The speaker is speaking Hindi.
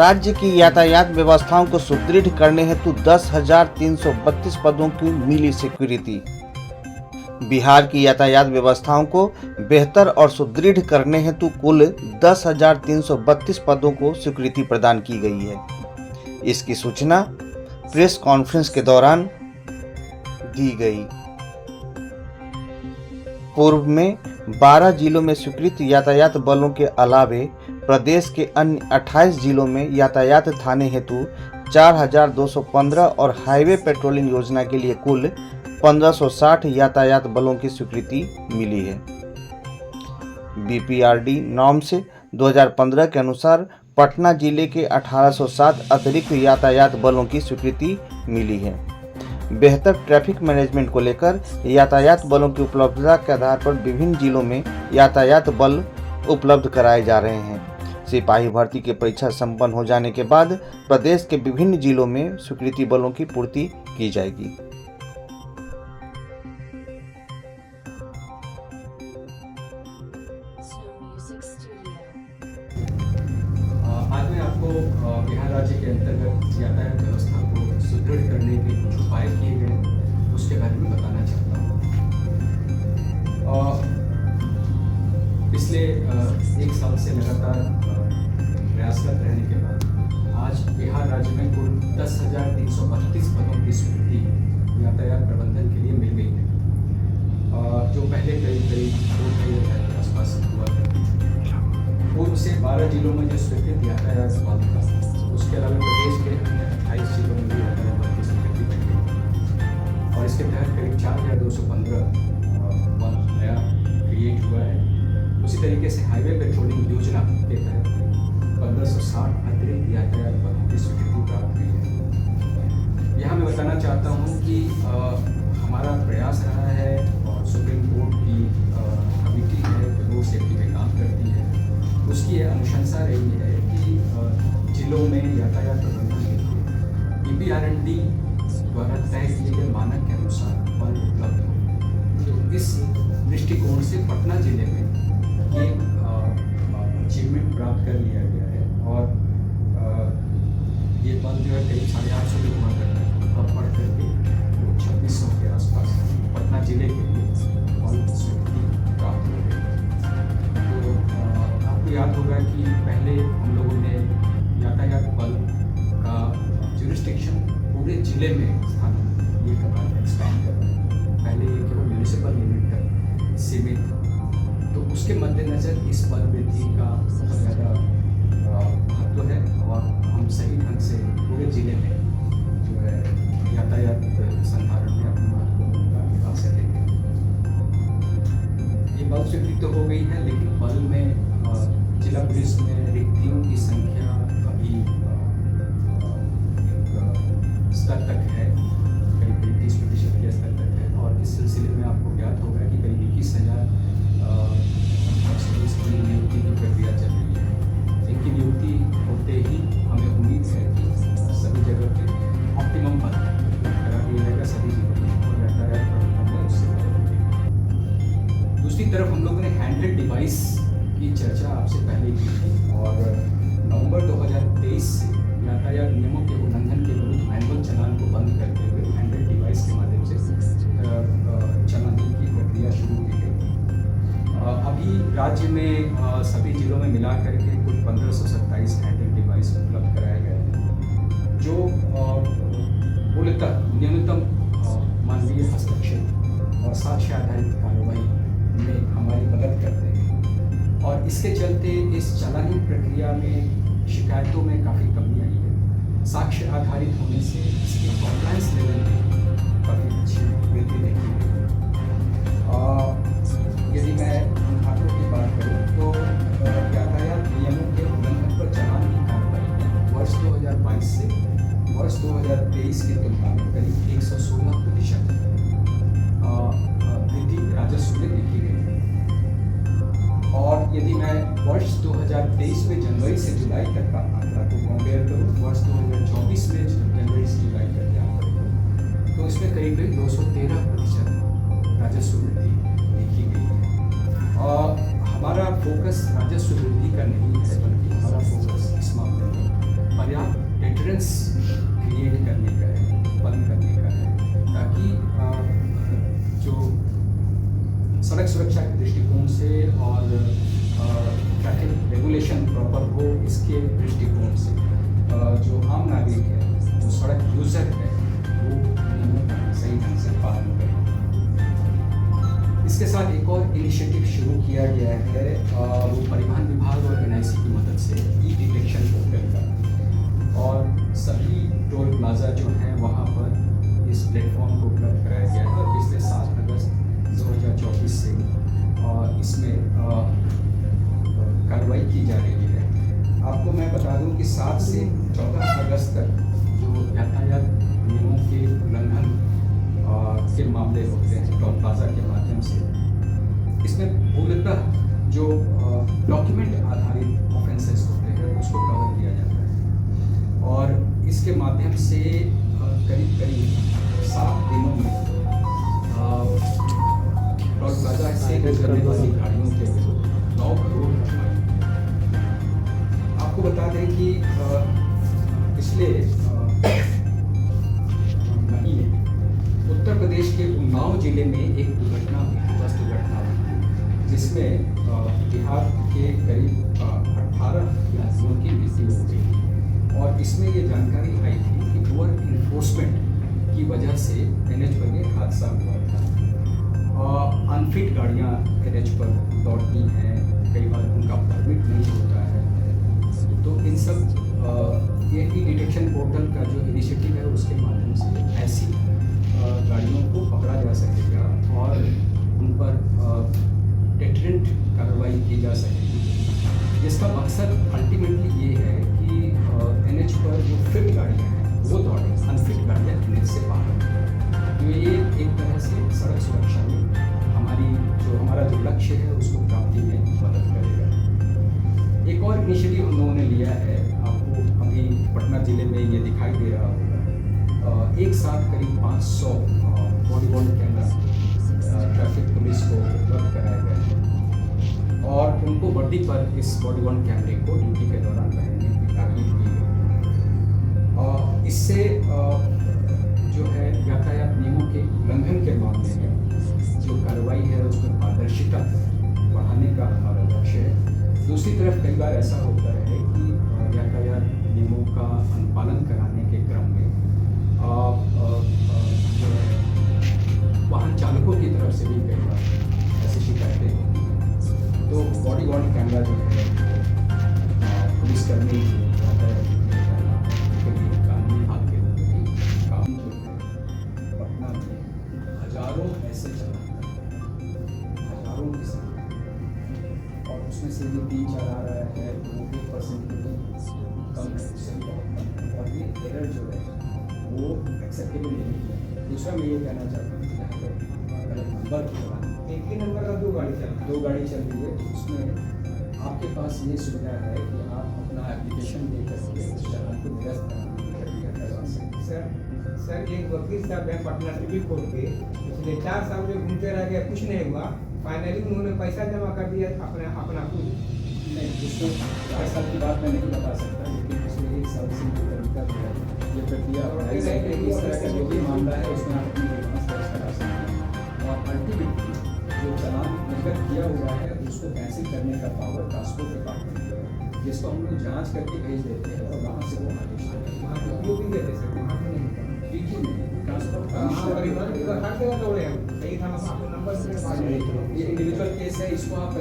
राज्य की यातायात व्यवस्थाओं को सुदृढ़ करने हेतु 10,332 पदों की मिली स्वीकृति। बिहार की यातायात व्यवस्थाओं को बेहतर और सुदृढ़ करने हेतु कुल 10,332 पदों को स्वीकृति प्रदान की गई है। इसकी सूचना प्रेस कॉन्फ्रेंस के दौरान दी गई। पूर्व में 12 जिलों में स्वीकृत यातायात बलों के अलावे प्रदेश के अन्य 28 जिलों में यातायात थाने हेतु 4,215 और हाईवे पेट्रोलिंग योजना के लिए कुल 1,560 यातायात बलों की स्वीकृति मिली है। BPRD नॉर्म्स 2015 के अनुसार पटना जिले के 1807 अतिरिक्त यातायात बलों की स्वीकृति मिली है। बेहतर ट्रैफिक मैनेजमेंट को लेकर यातायात बलों की उपलब्धता के आधार पर विभिन्न जिलों में यातायात बल उपलब्ध कराए जा रहे हैं। सिपाही भर्ती की परीक्षा संपन्न हो जाने के बाद प्रदेश के विभिन्न जिलों में स्वीकृति बलों की पूर्ति की जाएगी। आज मैं आपको बिहार राज्य के अंतर्गत यातायात व्यवस्था को सुदृढ़ करने के कुछ उपाय किए गए उसके बारे में बताना चाहता हूँ। पिछले एक साल से लगातार प्रयासरत रहने के बाद आज बिहार राज्य में कुल 10,332 पदों की स्वीकृति यातायात प्रबंधन के लिए मिल गई है, जो पहले करीब 2,000 के आसपास हुआ करती थी। पूर्व से 12 जिलों में जो स्वीकृत यातायात बल था, उसके अलावा प्रदेश के अन्य 28 जिलों में भी यातायात बल की स्वीकृति मिल गई और इसके तहत करीब 4,215 बल नया क्रिएट हुआ है। उसी तरीके से हाईवे पेट्रोलिंग योजना के तहत 1,560 अतिरिक्त यातायात बलों की स्वीकृति प्राप्त हुई है। यहाँ मैं बताना चाहता हूँ कि हमारा प्रयास रहा है और सुप्रीम कोर्ट की कमेटी है जो रोड सेफ्टी पे काम करती है, उसकी यह अनुशंसा रही है कि जिलों में यातायात प्रबंधन के लिए BPRD द्वारा तय किए गए मानक के अनुसार बल उपलब्ध हो। तो इस दृष्टिकोण से पटना जिले में ये अचीवमेंट प्राप्त कर लिया गया है और ये बल जो है करीब 850 के हुआ करता है, अब बढ़ करके 2,600 के आसपास पटना जिले के लिए बल स्वीकृति प्राप्त हो गई। तो आपको याद होगा कि पहले हम लोगों ने यातायात बल का ज्यूरिसडिक्शन पूरे जिले में स्थापित ये करना है, एक्सपैंड करना है। पहले ये केवल म्यूनिसिपल लिमिट तक सीमित था, तो उसके मद्देनज़र इस बल वृद्धि का बहुत ज़्यादा महत्व है और हम सही ढंग से पूरे जिले में जो है यातायात संधारण में अपनी महत्वपूर्ण भूमिका निभा सकेंगे। ये बल स्वीकृति तो हो गई है, लेकिन बल में जिला पुलिस में रिक्तियों की संख्या अभी एक स्तर तक है, करीब 30% के स्तर तक है और इस सिलसिले में आपको ज्ञात होगा कि करीब 21,000 इसकी नियुक्ति की प्रक्रिया चल रही है। इनकी नियुक्ति होते ही हमें उम्मीद है कि सभी जगह पे ऑप्टिमम पद करा दिया जाएगा सभी जिलों में और यातायात प्रबंधन में उससे मदद। दूसरी तरफ हम लोगों ने हैंडहेल्ड डिवाइस की चर्चा आपसे पहले की थी और नवंबर 2023 से यातायात नियमों के उल्लंघन के विरुद्ध मैनुअल चालान को बंद करते हुए हैंडहेल्ड डिवाइस के माध्यम से चालानी की प्रक्रिया शुरू की गई। अभी राज्य में सभी जिलों में मिला करके कुल 1,527 हैंडहेल्ड डिवाइस उपलब्ध कराए गए हैं, जो मूलतः न्यूनतम मानवीय हस्तक्षेप और साक्ष्य आधारित कार्रवाई में हमारी मदद करते हैं और इसके चलते इस चालानी प्रक्रिया में शिकायतों में काफ़ी कमी आई है। साक्ष्य आधारित होने से इसकी कॉम्प्लायंस लेवल में काफ़ी अच्छी वृद्धि देखी गई। यदि मैं घाटों की बात करूं तो यातायात नियमों के उल्लंघन पर चालान की कार्रवाई वर्ष 2022 से वर्ष 2023 की तुलना में करीब 116% वृद्धि राजस्व में देखी गई है। और यदि मैं वर्ष 2023 में जनवरी से जुलाई तक का आंकड़ा को कंपेयर करूँ वर्ष 2024 में जनवरी से जुलाई तक के आंकड़े को, तो इसमें करीब 213% राजस्व वृद्धि देखी गई है। हमारा फोकस राजस्व वृद्धि का नहीं है, बल्कि हमारा फोकस इस मामले में पर्याप्त डेटरेंस क्रिएट करने का है, उत्पन्न करने का है, ताकि जो सड़क सुरक्षा के दृष्टिकोण से और ट्रैफिक रेगुलेशन प्रॉपर हो इसके दृष्टिकोण से जो आम नागरिक है, जो सड़क यूज़र है, वो नियमों का सही ढंग से पालन करें। इसके साथ एक और इनिशिएटिव शुरू किया गया है, वो परिवहन विभाग और NIC की मदद से ई डिटेक्शन पोर्टल का, और सभी टोल प्लाजा जो हैं वहाँ पर इस प्लेटफॉर्म को उपलब्ध कराया गया है। और पिछले 7 अगस्त 2024 से इसमें कार्रवाई की जा रही है। आपको मैं बता दूं कि 7 से 14 अगस्त तक जो यातायात नियमों के उल्लंघन के मामले होते हैं टोल प्लाजा के माध्यम से, इसमें मूलतः जो डॉक्यूमेंट आधारित ऑफेंसेस होते हैं उसको कवर किया जाता है, और इसके माध्यम से करीब 7 दिनों में टोल प्लाजा से गुजरने वाली गाड़ियों के 9 करोड़ जुर्माने। आपको बता दें कि पिछले महीने उत्तर प्रदेश के उन्नाव जिले में एक दुर्घटना हुई, बस दुर्घटना हुई, जिसमें बिहार के करीब 18 यात्रियों की मृत्यु हो गई। और इसमें ये जानकारी आई थी कि ओवर इन्फोर्समेंट की वजह से NH पर ये हादसा हुआ था। अनफिट गाड़ियाँ NH पर दौड़ती हैं, कई बार उनका परमिट नहीं होता है। तो इन सब ये डिटेक्शन पोर्टल का जो इनिशिएटिव है उसके माध्यम से ऐसी गाड़ियों को पकड़ा जा सकेगा और उन पर डेटरेंट कार्रवाई की जा सकेगी, जिसका मकसद अल्टीमेटली ये है कि NH पर जो फिट गाड़ियाँ हैं वो दौड़ें, अनफिट गाड़ियाँ NH से बाहर। तो ये एक तरह से सड़क सुरक्षा में हमारा जो लक्ष्य है उसको प्राप्ति में मदद करेगा। एक और इनिशिएटिव हम लोगों ने लिया है, आपको अभी पटना जिले में ये दिखाई दे रहा होगा। एक साथ करीब 500 body worn camera traffic police को उपलब्ध कराया गया है, और उनको वर्दी पर इस बॉडी वॉर्न कैमरे को ड्यूटी के दौरान पहनने की ताकीद की गई। इससे जो है यातायात नियमों के उल्लंघन के मामले में जो कार्रवाई है उसमें पारदर्शिता बढ़ाने का हमारा लक्ष्य है। दूसरी तरफ कई बार ऐसा होता है कि यातायात नियमों का अनुपालन कराने के क्रम में जो है वाहन चालकों की तरफ से भी कई बार ऐसी शिकायतें होती हैं। तो बॉडी वॉर्न कैमरा जो है पुलिसकर्मी यातायात के लिए कानूनी हाथ के काम जो है पटना में हजारों ऐसे चलाता है, हजारों की संख्या, और उसमें से भी 3-4 आ रहा है, 1% के भी कम है, उससे बहुत कम है, और ये एरर जो है वो एक्सेप्टेबल नहीं है। दूसरा मैं ये कहना चाहता हूँ कि यहाँ पर गलत नंबर के दौरान एक ही नंबर का 2 गाड़ी चल रही है, तो उसमें आपके पास ये सुविधा है कि आप अपना एप्लीकेशन दे करके उस चालान को निरस्त कराने की प्रक्रिया करवा सकते हैं। सर एक वकील साहब हैं पटना सिविल कोर्ट के, पिछले 4 साल में घूमते रह गए, कुछ नहीं हुआ, फाइनली उन्होंने पैसा जमा कर दिया अपना खुद। नहीं, पिछले 4 साल की बात मैं नहीं बता सकता, लेकिन पिछले 1 साल से ये तरीका जो है ये प्रक्रिया इस तरह का जो भी मामला है उसमें आप अपनी एविडेंस दर्ज करा सकते हैं, और अल्टीमेटली जो चालान निर्गत किया हुआ है उसको कैंसिल करने का पावर ट्रांसपोर्ट डिपार्टमेंट को है, जिसको हम लोग जाँच करके भेज देते हैं और वहाँ से वो आदेश देते हैं। वहाँ तो भी देते सर, वहाँ पे नहीं ठीक है, ट्रांसपोर्ट परिवहन हर जगह दौड़े हम, कई था आपको नंबर ये इंडिविजुअल केस है, इसको आप